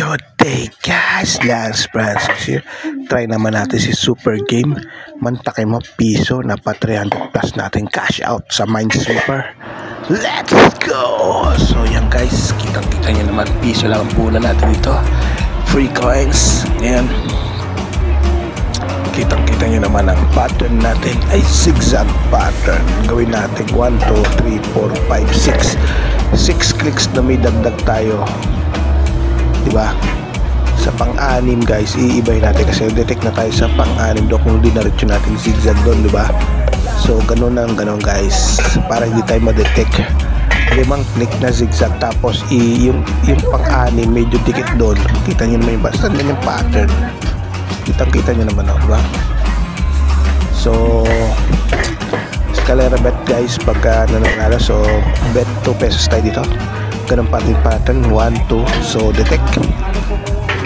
Good day guys, Lance Francis here. Try naman natin si Super Game. Mantakay mo piso na pa 300 plus natin cash out sa Minesweeper. Let's go! So yan guys, kitang-kita nyo naman, piso lang ang punan natin dito. Free coins. Ayan, kitang-kita nyo naman ang pattern natin ay zigzag pattern. Gawin natin 1, 2, 3, 4, 5, 6 6 clicks na may dagdag tayo, diba? Sa pang-anim guys, iibay natin kasi detect na tayo sa pang-anim do kung dinaretso natin zigzag doon, diba? So ganun ang ganun guys, para hindi tayo ma-detect. 5 click na zigzag, tapos yung pang-anim medyo dikit doon. Kita nyo naman yung basta yung pattern, kitang-kita nyo naman, diba? So Scalera bet guys, pagka nanalo, so bet 2 pesos tayo dito. Ganun pa rin pattern, 1, 2, so detect.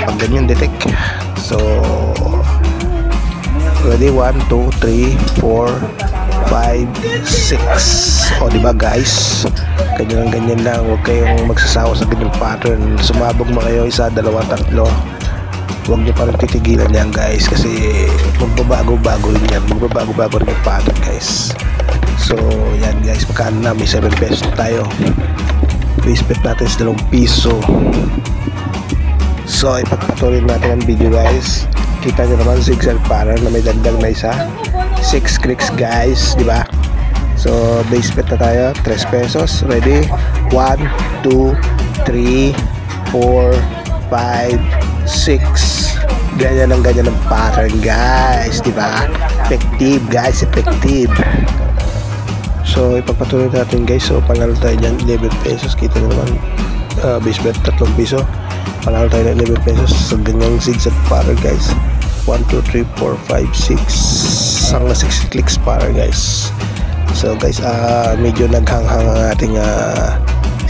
Pag ganyan detect, so ready, 1, 2, 3, 4, 5, 6. O diba guys, ganyan lang, huwag kayong magsasawa sa ganyang pattern. Sumabog mo kayo, 1, 2, 3, huwag nyo pa rin titigilan yan guys, kasi magbabago-bago rin yan, magbabago-bago rin yung pattern guys. So yan guys, magkano na, may 7 pesos tayo. Base bet natin sa 2 piso. So ipagpatuloy natin ang video guys. Kita nyo naman zigzag pattern na may dagdag na isa, 6 clicks guys, diba? So base bet na tayo, 3 pesos. Ready, 1, 2, 3, 4, 5, 6. Ganyan ang pattern guys, diba? Effective guys, effective. So ipagpatuloy natin guys. So panalo tayo dyan, 11 pesos. Kita nyo naman, base bet 3 piso. Panalo tayo ng 11 pesos sa ganyang zigzag pattern guys. 1, 2, 3, 4, 5, 6 hanggang 6 clicks pattern guys. So guys, medyo naghanghang ang ating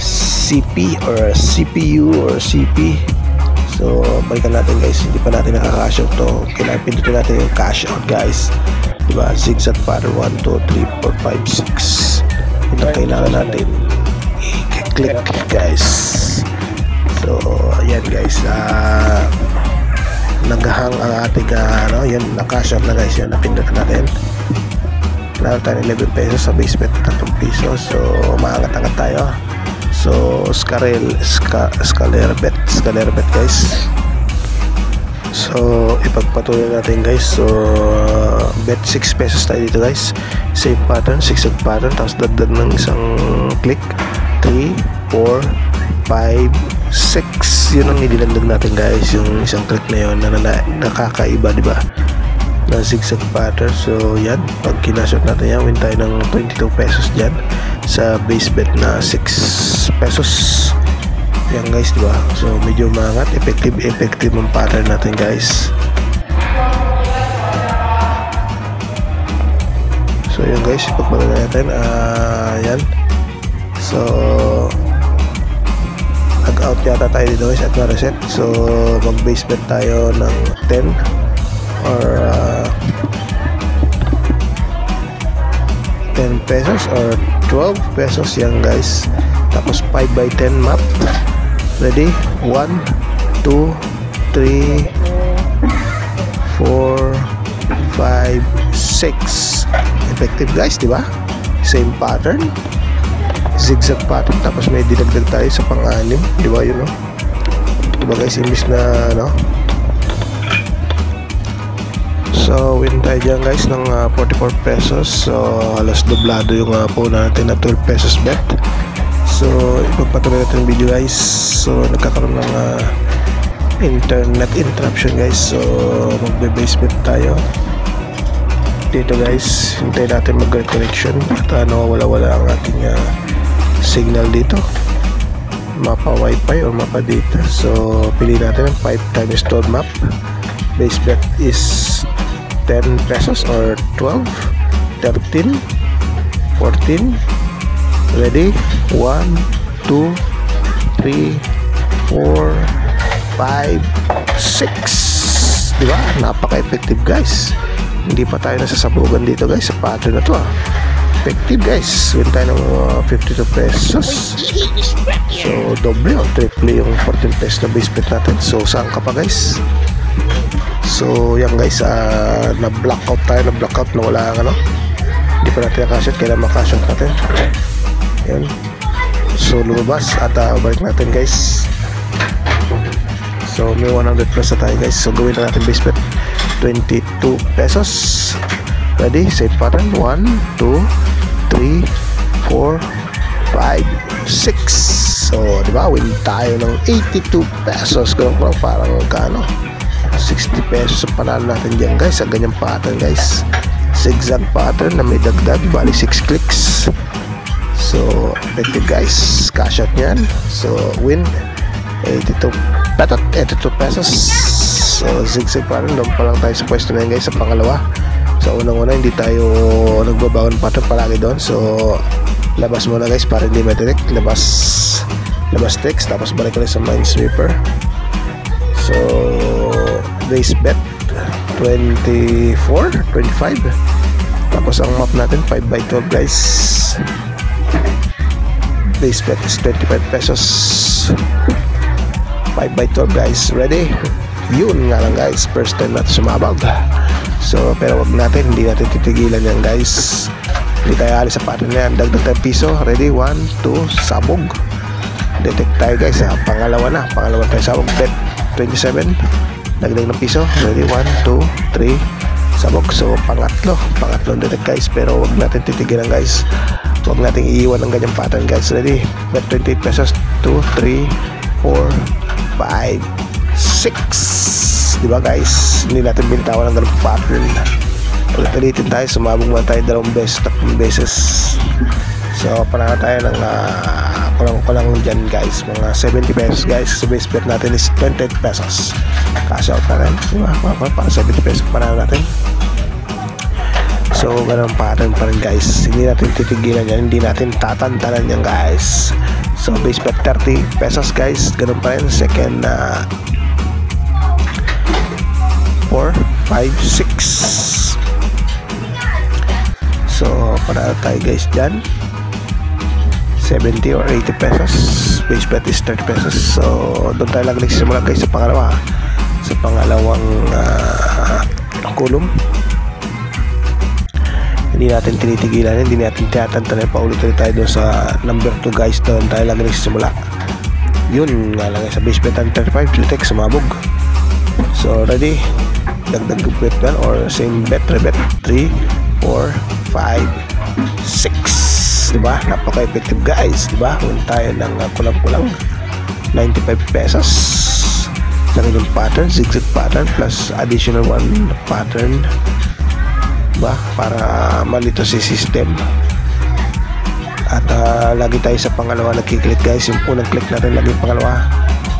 CP or CPU or CP. So balikan natin guys, hindi pa natin nakaka-cash out to. Kailangan pindutin natin yung cash out guys, diba? Zigzag pattern, 1, 2, 3, 4, 5, 6. Ito kailangan natin i-click guys. So ayan guys, naghahang ang ating yan, na-cash out na guys, yan, napindutin natin. Lalo tayo ng 11 pesos sa base bet 3 piso. So maangat-angat tayo. So Scalera bet guys. So ipagpatuloy natin guys. So bet 6 pesos tayo dito guys. Same pattern, zigzag pattern, tapos dagdag ng isang click, 3, 4, 5, 6. Yun ang nilagdag natin guys, yung isang click na yun na nakakaiba, diba? Na zigzag pattern. So yan, pag kinashot natin yan, win tayo ng 22 pesos dyan sa base bet na 6 pesos. Yan guys, diba? So medyo mangat, effective ang pattern natin guys. So yan guys, ipagpatuloy natin. Yan. So nag-out yata tayo dito guys at na-reset. So mag base bet tayo ng 10 or 10 pesos or 12 pesos yan guys. Tapos 5x10 map. Ready, 1, 2, 3, 4, 5, 6. Effective guys, diba? Same pattern, zigzag pattern, tapos may dinagdag tayo sa pang-anim, diba? Yun, no? Diba guys, imbis na so win tayo dyan guys ng 44 pesos. So halos doblado yung puna natin na 12 pesos bet. So ipagpatuloy natin yung video guys. So nagkakaroon ng internet interruption guys. So magbe-base bet tayo dito guys. Hintayin natin mag-connection at wala ang ating signal dito, mapa wifi or mapa data. So pili natin ang 5 times 12 map. Base bet is 10 pesos or 12, 13, 14. Ready, 1, 2, 3, 4, 5, 6. Diba? Napaka-effective guys. Hindi pa tayo nasasabugan dito guys sa pattern na to. Effective guys. Win tayo ng 52 pesos. So doble o triple yung 14 pesos na base bet natin. So saan ka pa guys? So yan guys, na blackout tayo, nawala ang ano, hindi pa natin nakashot, kailangan makashot natin. Yan, so lumabas at balik natin guys. So may 100 plus na tayo guys. So gawin na natin base bet 22 pesos. Ready, save pattern, 1, 2, 3, 4, 5, 6. So diba, win tayo ng 82 pesos. Parang kano 60 pesos sa panalo natin dyan guys, sa ganyang pattern guys. Zigzag pattern na may dagdag, bali 6 clicks. So effective guys, cash out nyan. So win 82 pesos. So zigzag pattern, doon pa lang tayo sa pwesto na yan guys, sa pangalawa. So unang-una hindi tayo nagbabawan pattern palagi doon. So labas muna guys para hindi madirect, labas text, tapos balik ulit sa Minesweeper. So base bet 24, 25, tapos ang map natin 5x12 guys. Base bet is 25 pesos, 5x12 guys. Ready? Yun nga lang guys, first time natin sumabag. So pero wag natin, hindi natin titigilan yan guys, hindi tayo alis sa pattern na yan. Dagdag tayo piso. Ready? 1, 2, sabog. Detect tayo guys, pangalawa tayo sabog. Bet 27, dagdag ng piso. Ready? 1, 2, 3, sabog. So pangatlong detect guys, pero wag natin titigilan guys, wag natin iiwan ng ganyang pattern guys. Ready? Bet 28 pesos, 2, 3, 4, 5, 6. Diba guys, hindi natin binitawan ng ganung pattern. Ulit-ulitin tayo, sumabog man tayo 2 beses, 3 beses. So panalo tayo ng kulang dyan guys, mga 70 pesos guys. So base bet natin is 28 pesos. Cash out na rin, diba? Para 70 pesos panalo natin. So ganun pattern pa rin guys, hindi natin titigilan yan, hindi natin tatantanan yan guys. So base bet 30 pesos guys, ganun pa rin. Second 4, 5, 6. So panalo tayo guys dyan 70 or 80 pesos. Base bet is 30 pesos. So doon tayo lang nagsisimula guys sa pangalawa, sa pangalawang column. Hindi natin tinitigilan, hindi natin tinatantanan, paulit-ulit tayo doon sa number 2 guys. Doon tayo lang nagsisimula. Yun nga lang sa base bet 35, detect, sumabog. So ready, dagdag bet yan or same bet, rebet 3, 4, 5, 6. Diba? Napaka-effective guys, diba? Win tayo ng kulang-kulang 95 pesos sa inyong pattern, zigzag pattern plus additional 1 pattern, diba? Para malito si system. At lagi tayo sa pangalawa nagkiklik guys. Yung unang click natin lagi pangalawa.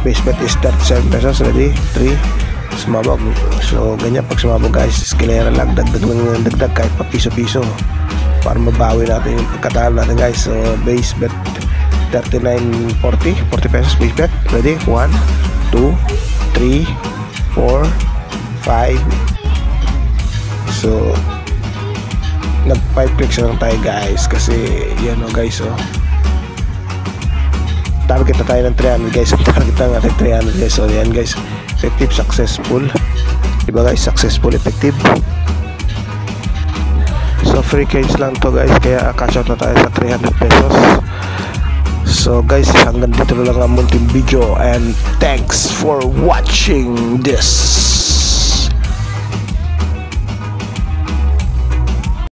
Base bet is 37 pesos. Ready? 3, sumabog. So ganyan pag sumabog guys, eskalera lang, dagdag kahit pa piso-piso para mabawi natin yung pagkatalo natin guys. So base bet 39.40 pesos base bet. Ready? 1, 2, 3, 4, 5. So nag 5 clicks lang tayo guys, kasi yan o guys, target na tayo ng 300 guys. Target na natin 300 guys. So yan guys, effective, successful, diba guys? Successful, effective. So free coins lang to guys, kaya cash out na tayo sa 300 pesos. So guys, hanggang dito na lang ang munting video, and thanks for watching this.